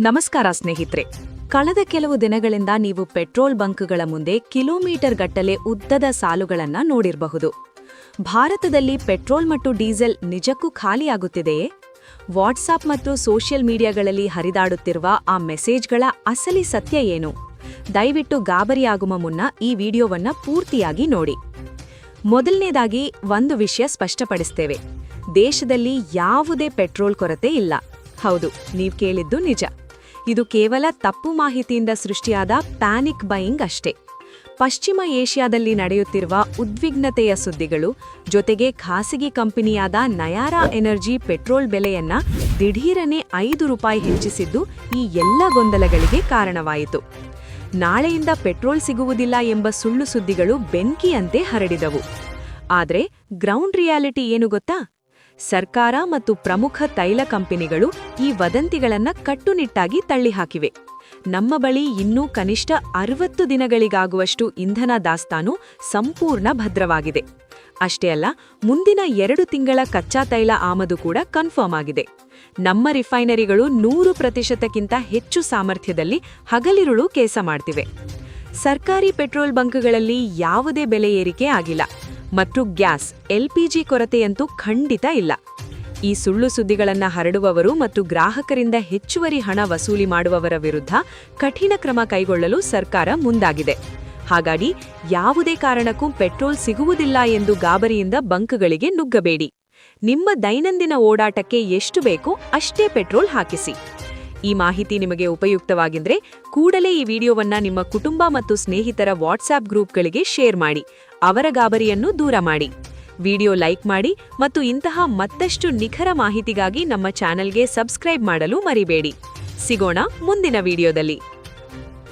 ನಮಸ್ಕಾರ ಸ್ನೇಹಿತರೆ. ಕಳೆದ ಕೆಲವು ದಿನಗಳಿಂದ ನೀವು ಪೆಟ್ರೋಲ್ ಬಂಕ್ಗಳ ಮುಂದೆ ಕಿಲೋಮೀಟರ್ ಗಟ್ಟಲೆ ಉದ್ದದ ಸಾಲುಗಳನ್ನ ನೋಡಿರಬಹುದು. ಭಾರತದಲ್ಲಿ ಪೆಟ್ರೋಲ್ ಮತ್ತು ಡೀಸೆಲ್ ನಿಜಕ್ಕೂ ಖಾಲಿಯಾಗುತ್ತಿದೆಯೇ? ವಾಟ್ಸಾಪ್ ಮತ್ತು ಸೋಷಿಯಲ್ ಮೀಡಿಯಾಗಳಲ್ಲಿ ಹರಿದಾಡುತ್ತಿರುವ ಆ ಮೆಸೇಜ್ಗಳ ಅಸಲಿ ಸತ್ಯ ಏನು? ದಯವಿಟ್ಟು ಗಾಬರಿಯಾಗುವ ಮುನ್ನ ಈ ವಿಡಿಯೋವನ್ನ ಪೂರ್ತಿಯಾಗಿ ನೋಡಿ. ಮೊದಲನೇದಾಗಿ ಒಂದು ವಿಷಯ ಸ್ಪಷ್ಟಪಡಿಸ್ತೇವೆ. ದೇಶದಲ್ಲಿ ಯಾವುದೇ ಪೆಟ್ರೋಲ್ ಕೊರತೆ ಇಲ್ಲ. ಹೌದು, ನೀವು ಕೇಳಿದ್ದು ನಿಜ. ಇದು ಕೇವಲ ತಪ್ಪು ಮಾಹಿತಿಯಿಂದ ಸೃಷ್ಟಿಯಾದ ಪ್ಯಾನಿಕ್ ಬೈಯಿಂಗ್ ಅಷ್ಟೇ. ಪಶ್ಚಿಮ ಏಷ್ಯಾದಲ್ಲಿ ನಡೆಯುತ್ತಿರುವ ಉದ್ವಿಗ್ನತೆಯ ಸುದ್ದಿಗಳು, ಜೊತೆಗೆ ಖಾಸಗಿ ಕಂಪನಿಯಾದ ನಯಾರಾ ಎನರ್ಜಿ ಪೆಟ್ರೋಲ್ ಬೆಲೆಯನ್ನ ದಿಢೀರನೆ ₹5 ಹೆಚ್ಚಿಸಿದ್ದು ಈ ಎಲ್ಲ ಗೊಂದಲಗಳಿಗೆ ಕಾರಣವಾಯಿತು. ನಾಳೆಯಿಂದ ಪೆಟ್ರೋಲ್ ಸಿಗುವುದಿಲ್ಲ ಎಂಬ ಸುಳ್ಳು ಸುದ್ದಿಗಳು ಬೆಂಕಿಯಂತೆ ಹರಡಿದವು. ಆದರೆ ಗ್ರೌಂಡ್ ರಿಯಾಲಿಟಿ ಏನು ಗೊತ್ತಾ? ಸರ್ಕಾರ ಮತ್ತು ಪ್ರಮುಖ ತೈಲ ಕಂಪನಿಗಳು ಈ ವದಂತಿಗಳನ್ನು ಕಟ್ಟುನಿಟ್ಟಾಗಿ ತಳ್ಳಿಹಾಕಿವೆ. ನಮ್ಮ ಬಳಿ ಇನ್ನೂ ಕನಿಷ್ಠ 60 ದಿನಗಳಿಗಾಗುವಷ್ಟು ಇಂಧನ ದಾಸ್ತಾನು ಸಂಪೂರ್ಣ ಭದ್ರವಾಗಿದೆ. ಅಷ್ಟೇ ಅಲ್ಲ, ಮುಂದಿನ 2 ತಿಂಗಳ ಕಚ್ಚಾ ತೈಲ ಆಮದು ಕೂಡ ಕನ್ಫರ್ಮ್ ಆಗಿದೆ. ನಮ್ಮ ರಿಫೈನರಿಗಳು 100%ಕ್ಕಿಂತ ಹೆಚ್ಚು ಸಾಮರ್ಥ್ಯದಲ್ಲಿ ಹಗಲಿರುಳು ಕೆಲಸ ಮಾಡ್ತಿವೆ. ಸರ್ಕಾರಿ ಪೆಟ್ರೋಲ್ ಬಂಕ್ಗಳಲ್ಲಿ ಯಾವುದೇ ಬೆಲೆ ಏರಿಕೆ ಆಗಿಲ್ಲ ಮತ್ತು ಗ್ಯಾಸ್ LPG ಕೊರತೆಯಂತೂ ಖಂಡಿತ ಇಲ್ಲ. ಈ ಸುಳ್ಳು ಸುದ್ದಿಗಳನ್ನು ಹರಡುವವರು ಮತ್ತು ಗ್ರಾಹಕರಿಂದ ಹೆಚ್ಚುವರಿ ಹಣ ವಸೂಲಿ ಮಾಡುವವರ ವಿರುದ್ಧ ಕಠಿಣ ಕ್ರಮ ಕೈಗೊಳ್ಳಲು ಸರ್ಕಾರ ಮುಂದಾಗಿದೆ. ಹಾಗಾಗಿ ಯಾವುದೇ ಕಾರಣಕ್ಕೂ ಪೆಟ್ರೋಲ್ ಸಿಗುವುದಿಲ್ಲ ಎಂದು ಗಾಬರಿಯಿಂದ ಬಂಕ್ಗಳಿಗೆ ನುಗ್ಗಬೇಡಿ. ನಿಮ್ಮ ದೈನಂದಿನ ಓಡಾಟಕ್ಕೆ ಎಷ್ಟು ಬೇಕೋ ಅಷ್ಟೇ ಪೆಟ್ರೋಲ್ ಹಾಕಿಸಿ. ಈ ಮಾಹಿತಿ ನಿಮಗೆ ಉಪಯುಕ್ತವಾಗಿದ್ರೆ ಕೂಡಲೇ ಈ ವಿಡಿಯೋವನ್ನ ನಿಮ್ಮ ಕುಟುಂಬ ಮತ್ತು ಸ್ನೇಹಿತರ ವಾಟ್ಸ್ಆಪ್ ಗ್ರೂಪ್ಗಳಿಗೆ ಶೇರ್ ಮಾಡಿ. ಅವರ ಗಾಬರಿಯನ್ನು ದೂರ ಮಾಡಿ. ವಿಡಿಯೋ ಲೈಕ್ ಮಾಡಿ ಮತ್ತು ಇಂತಹ ಮತ್ತಷ್ಟು ನಿಖರ ಮಾಹಿತಿಗಾಗಿ ನಮ್ಮ ಚಾನೆಲ್ಗೆ ಸಬ್ಸ್ಕ್ರೈಬ್ ಮಾಡಲು ಮರಿಬೇಡಿ. ಸಿಗೋಣ ಮುಂದಿನ ವಿಡಿಯೋದಲ್ಲಿ.